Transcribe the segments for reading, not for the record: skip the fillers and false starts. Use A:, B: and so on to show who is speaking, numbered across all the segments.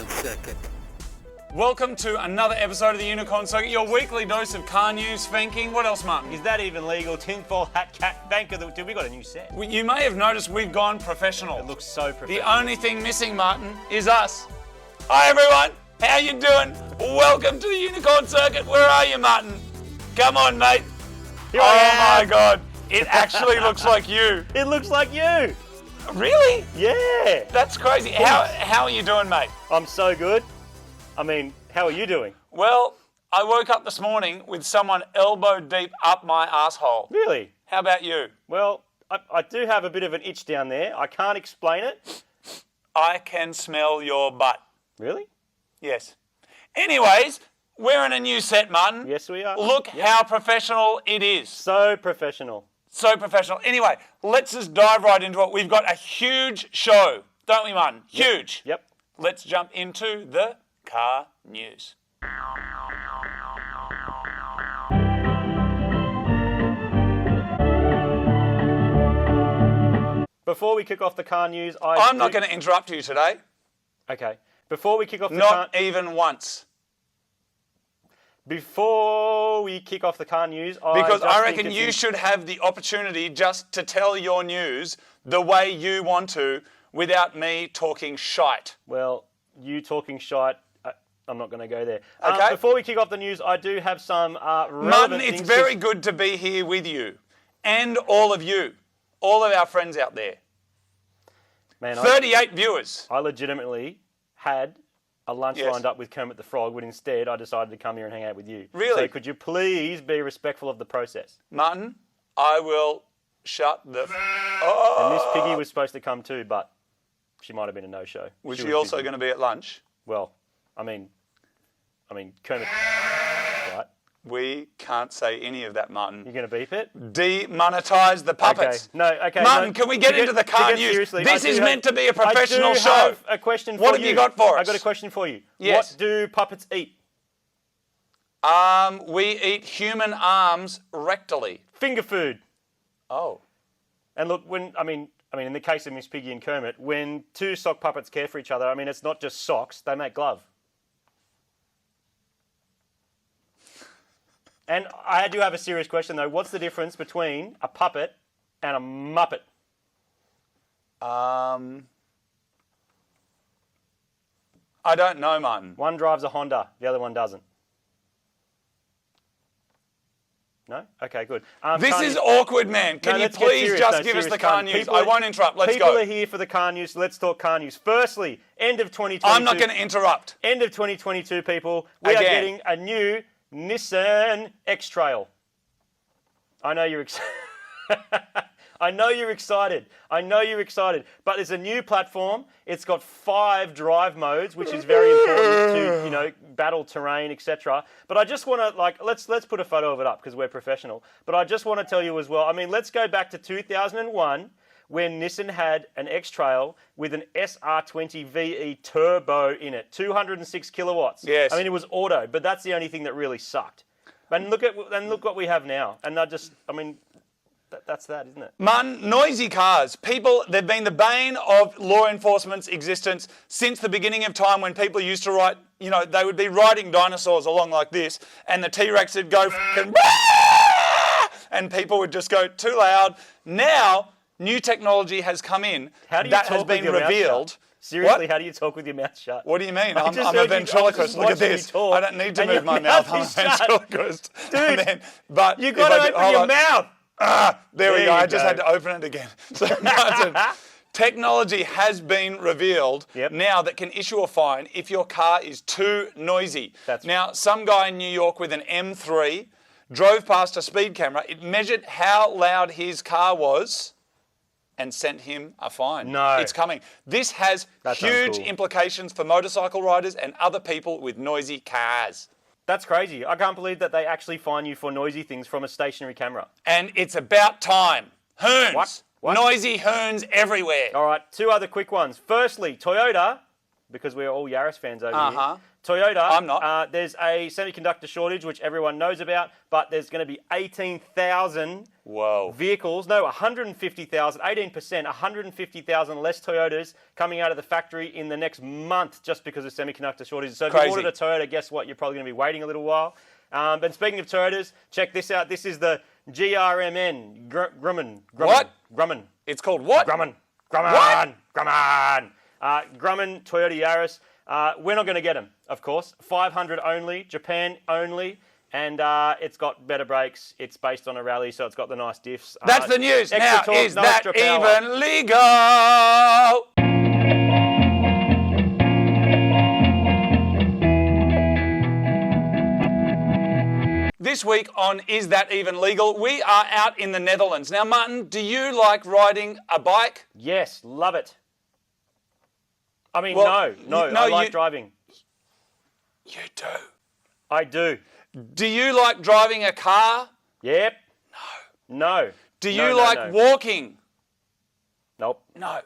A: Circuit.
B: Welcome to another episode of the Unicorn Circuit, your weekly dose of car news, Fanking. What else, Martin?
C: Is that even legal? Tinfoil hat, cat, banker. Dude, we got a new set.
B: You may have noticed we've gone professional.
C: It looks so professional.
B: The only thing missing, Martin, is us. Hi, everyone. How you doing? Welcome to the Unicorn Circuit. Where are you, Martin? Come on, mate.
C: Here I am.
B: My God. It actually looks like you.
C: It looks like you.
B: Really?
C: Yeah.
B: That's crazy. How are you doing, mate?
C: I'm so good. I mean, how are you doing?
B: Well, I woke up this morning with someone elbow deep up my asshole.
C: Really?
B: How about you?
C: Well, I do have a bit of an itch down there. I can't explain it.
B: I can smell your butt.
C: Really?
B: Yes. Anyways, we're in a new set, Martin.
C: Yes, we are.
B: Look how professional it is.
C: So professional.
B: So professional. Anyway, let's just dive right into it. We've got a huge show, don't we, Martin? Huge.
C: Yep.
B: Let's jump into the car news.
C: Before we kick off the car news,
B: I'm not going to interrupt you today.
C: Okay. Before we kick off the car...
B: Not even once.
C: Before we kick off the car news,
B: because I reckon you should have the opportunity just to tell your news the way you want to without me talking shite.
C: Well, you talking shite, I'm not going to go there.
B: Okay.
C: Before we kick off the news, I do have some relevant
B: Martin,
C: things.
B: it's very good to be here with you and all of you, all of our friends out there.
C: Man,
B: 38 viewers.
C: I legitimately had a lunch lined up with Kermit the Frog, but instead I decided to come here and hang out with you.
B: Really?
C: So could you please be respectful of the process?
B: Martin, I will shut the...
C: And Miss Piggy was supposed to come too, but she might have been a no-show.
B: Was she also going to be at lunch?
C: Well, I mean, Kermit... Right.
B: We can't say any of that, Martin.
C: You're going to beep it?
B: Demonetize the puppets.
C: Okay. No, okay.
B: Martin,
C: no,
B: can we get into the car news?
C: Seriously,
B: this is meant to be a professional show.
C: I do have a question for you.
B: What have you got for us?
C: I got a question for you.
B: Yes.
C: What do puppets eat?
B: We eat human arms rectally.
C: Finger food.
B: Oh.
C: And look, in the case of Miss Piggy and Kermit, when two sock puppets care for each other, it's not just socks, they make glove. And I do have a serious question though. What's the difference between a puppet and a Muppet?
B: I don't know, Martin.
C: One drives a Honda, the other one doesn't. No? Okay, good.
B: This is awkward, man. Can you please just give us the car news? I won't interrupt. Let's go.
C: People are here for the car news, so let's talk car news. Firstly, end of 2022.
B: I'm not going to interrupt.
C: End of 2022, people. We are getting a new Nissan X-Trail. I know you're excited. I know you're excited. But there's a new platform. It's got 5 drive modes, which is very important to, battle terrain, etc. But I just want to, let's put a photo of it up because we're professional. But I just want to tell you as well, let's go back to 2001 when Nissan had an X-Trail with an SR20 VE turbo in it, 206 kilowatts.
B: Yes.
C: It was auto, but that's the only thing that really sucked. And look what we have now. And that's that, isn't it?
B: Martin, noisy cars. People, they've been the bane of law enforcement's existence since the beginning of time when people used to ride, they would be riding dinosaurs along like this and the T-Rex would go fucking and people would just go too loud. Now, new technology has come in that has been revealed.
C: Seriously, How do you talk with your mouth shut?
B: What do you mean? I'm a ventriloquist. Look at this. I don't need to move my mouth. I'm a ventriloquist.
C: Dude,
B: but
C: you've got to open your mouth.
B: There we go. I just had to open it again. So, Martin, technology has been revealed now that can issue a fine if your car is too noisy. Now, some guy in New York with an M3 drove past a speed camera. It measured how loud his car was and sent him a fine.
C: No.
B: It's coming. This has huge implications for motorcycle riders and other people with noisy cars.
C: That's crazy. I can't believe that they actually fine you for noisy things from a stationary camera.
B: And it's about time. Hoons.
C: What?
B: Noisy hoons everywhere.
C: All right, 2 other quick ones. Firstly, Toyota because we're all Yaris fans over
B: Uh-huh.
C: here. Toyota,
B: I'm not.
C: There's a semiconductor shortage, which everyone knows about, but there's going to be 18,000 vehicles. No, 150,000, 18%, 150,000 less Toyotas coming out of the factory in the next month just because of semiconductor shortages. So if you ordered a Toyota, guess what? You're probably going to be waiting a little while. But speaking of Toyotas, check this out. This is the GRMN. Grumman.
B: What?
C: Grumman.
B: It's called what?
C: Grumman.
B: What?
C: Grumman. Grumman Toyota Yaris. We're not going to get them, of course. 500 only, Japan only, and it's got better brakes. It's based on a rally, so it's got the nice diffs.
B: That's the news. Now,
C: torque,
B: is
C: no
B: that even legal? This week on Is That Even Legal, we are out in the Netherlands. Now, Martin, do you like riding a bike?
C: Yes, love it. I mean, I like driving.
B: You do?
C: I do.
B: Do you like driving a car?
C: Yep. No.
B: Do you like walking?
C: Nope.
B: No.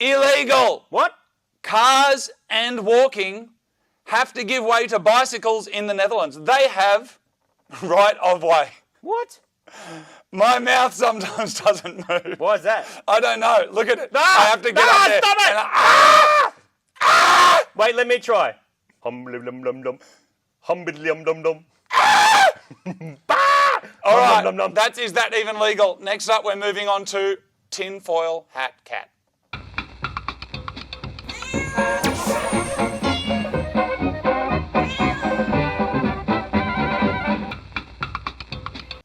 B: Illegal.
C: What?
B: Cars and walking have to give way to bicycles in the Netherlands. They have right of way.
C: What?
B: My mouth sometimes doesn't move.
C: Why is that?
B: I don't know. Look at it. I have to get up there.
C: Stop it! Wait, let me try. Hum-lum-lum-lum-lum. Hum-bid-lum-dum-dum.
B: All right, Is That Even Legal? Next up, we're moving on to Tinfoil Hat Cat.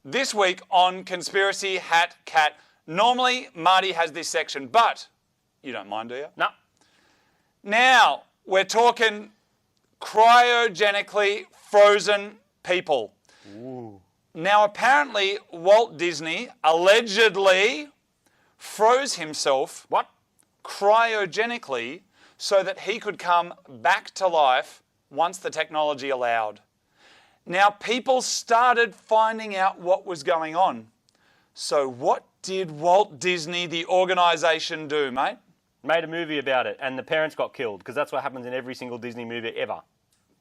B: This week on Conspiracy Hat Cat, normally Marty has this section, but you don't mind, do you?
C: No.
B: Now, we're talking cryogenically frozen people.
C: Ooh.
B: Now, apparently, Walt Disney allegedly froze himself cryogenically so that he could come back to life once the technology allowed. Now, people started finding out what was going on. So what did Walt Disney, the organisation, do, mate?
C: Made a movie about it, and the parents got killed, because that's what happens in every single Disney movie ever.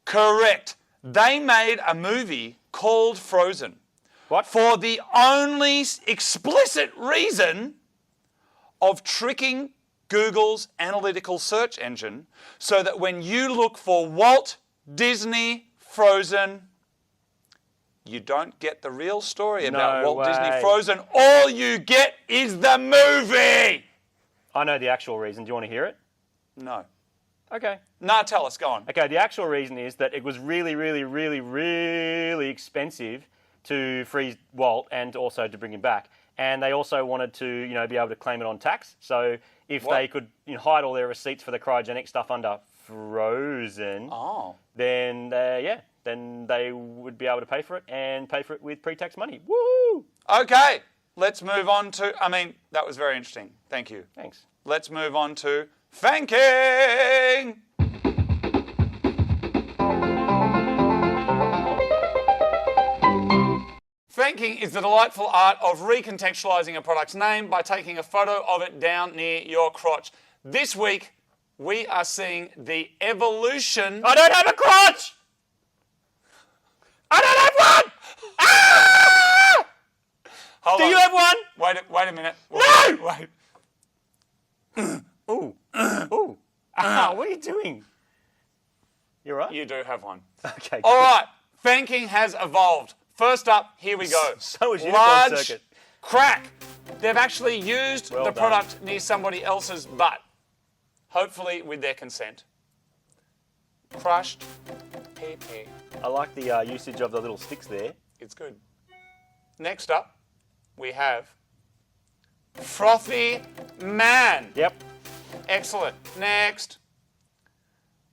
B: Correct. They made a movie called Frozen.
C: What?
B: For the only explicit reason of tricking Google's analytical search engine so that when you look for Walt Disney Frozen, you don't get the real story about Walt Disney Frozen. All you get is the movie.
C: I know the actual reason. Do you want to hear it?
B: No.
C: Okay.
B: Nah, tell us. Go on.
C: Okay, the actual reason is that it was really, really, really, really expensive to freeze Walt and also to bring him back. And they also wanted to, be able to claim it on tax. So if they could hide all their receipts for the cryogenic stuff under Frozen, then then they would be able to pay for it and pay for it with pre-tax money. Woo!
B: Okay, let's move on to, that was very interesting. Thank you.
C: Thanks.
B: Let's move on to Fanking! Fanking is the delightful art of recontextualising a product's name by taking a photo of it down near your crotch. This week, we are seeing the evolution...
C: I don't have a crotch! I don't have one! Ah!
B: Hold
C: Do
B: on.
C: you have one?
B: Wait a minute.
C: No!
B: Wait.
C: Ooh. Ooh. What are you doing? You all right?
B: You do have one.
C: Okay.
B: All right. Fanking has evolved. First up, here we go.
C: So is
B: Large
C: circuit.
B: crack. They've actually used the product near somebody else's butt. Hopefully with their consent. Crushed pee-pee.
C: I like the usage of the little sticks there.
B: It's good. Next up, we have Frothy Man.
C: Yep.
B: Excellent. Next,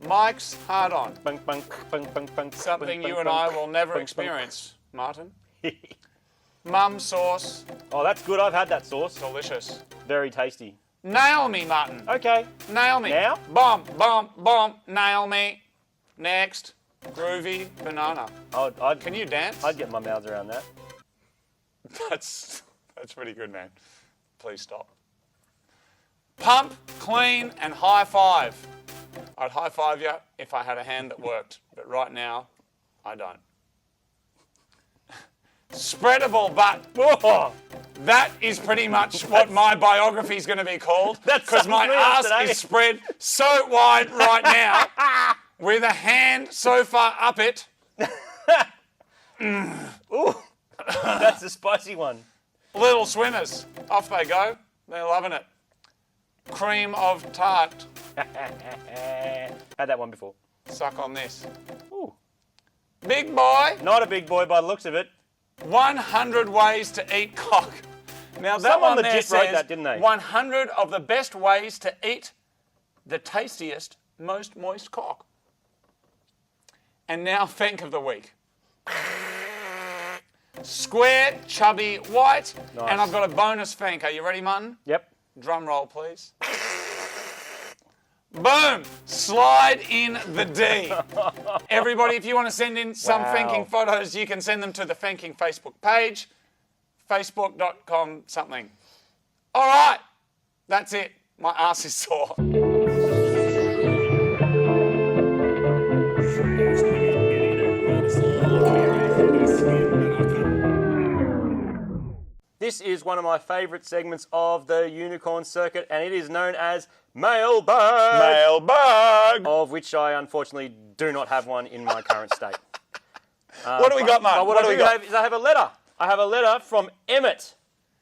B: Mike's hard-on.
C: Bunk, bunk, bunk, bunk, bunk.
B: Something
C: bunk,
B: you
C: bunk,
B: and I
C: bunk,
B: will never
C: bunk,
B: experience, Martin. Mum sauce.
C: Oh, that's good. I've had that sauce.
B: Delicious.
C: Very tasty.
B: Nail me, Martin.
C: Okay.
B: Nail me.
C: Now?
B: Bomb, bomb, bomb. Nail me. Next, groovy banana. Can you dance?
C: I'd get my mouth around that.
B: That's pretty good, man. Please stop. Pump, clean, and high five. I'd high-five you if I had a hand that worked, but right now, I don't. Spreadable butt. Oh, that is pretty much what my biography is going to be called. Because my ass is spread so wide right now with a hand so far up it.
C: Ooh, that's a spicy one.
B: Little swimmers. Off they go. They're loving it. Cream of tart.
C: Had that one before.
B: Suck on this.
C: Ooh.
B: Big boy.
C: Not a big boy by the looks of it.
B: 100 ways to eat cock. Now that
C: Someone
B: one there
C: legit wrote
B: says
C: that, didn't they?
B: 100 of the best ways to eat the tastiest, most moist cock. And now Fank of the week. Square, chubby, white.
C: Nice.
B: And I've got a bonus Fank. Are you ready, Martin?
C: Yep.
B: Drum roll, please. Boom! Slide in the D. Everybody, if you want to send in some Fanking photos, you can send them to the Fanking Facebook page, facebook.com something. All right, that's it. My ass is sore.
C: This is one of my favourite segments of the Unicorn Circuit, and it is known as Mailbag.
B: Mailbag!
C: Of which I unfortunately do not have one in my current state.
B: What do we got, Mark?
C: What I do have is I have a letter. I have a letter from Emmett.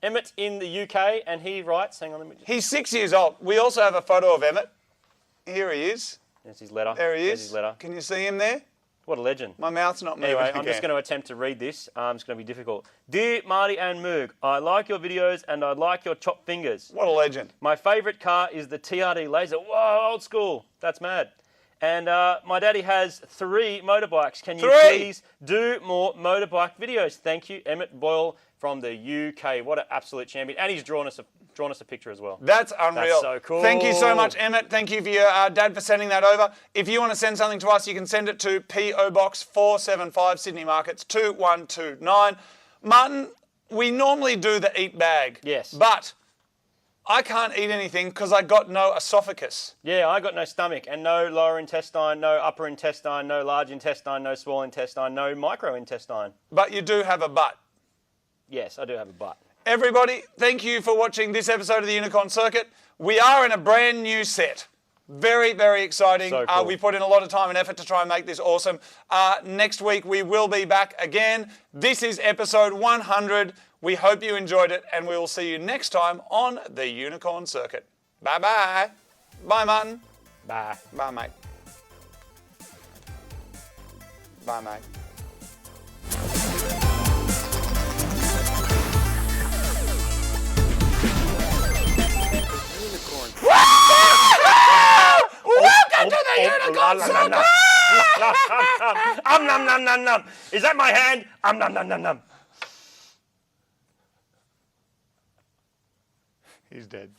C: Emmett in the UK, and he writes, hang on, let me just...
B: He's 6 years old. We also have a photo of Emmett. Here he is.
C: There's his letter.
B: There he
C: There's
B: is.
C: his letter.
B: Can you see him there?
C: What a legend.
B: My mouth's not moving
C: Anyway,
B: again.
C: I'm just going to attempt to read this. It's going to be difficult. Dear Marty and Moog, I like your videos and I like your chopped fingers.
B: What a legend.
C: My favourite car is the TRD Laser. Whoa, old school. That's mad. And my daddy has 3 motorbikes. Can you please do more motorbike videos? Thank you, Emmett Boyle from the UK. What an absolute champion. And he's drawn us a picture as well.
B: That's unreal.
C: That's so cool.
B: Thank you so much, Emmett. Thank you for your dad for sending that over. If you want to send something to us, you can send it to P.O. Box 475 Sydney Markets 2129. Martin, we normally do the eat bag.
C: Yes.
B: But I can't eat anything because I got no esophagus.
C: Yeah, I got no stomach and no lower intestine, no upper intestine, no large intestine, no small intestine, no micro intestine.
B: But you do have a butt.
C: Yes, I do have a butt.
B: Everybody, thank you for watching this episode of the Unicorn Circuit. We are in a brand new set. Very, very exciting.
C: So cool.
B: We put in a lot of time and effort to try and make this awesome. Next week, we will be back again. This is episode 100. We hope you enjoyed it, and we will see you next time on the Unicorn Circuit. Bye-bye. Bye, Martin.
C: Bye.
B: Bye, mate. Bye, mate. Welcome to the Unicorn Circuit!
C: Nom nom nom nom. Is that my hand? Nom nom nom nom.
B: He's dead.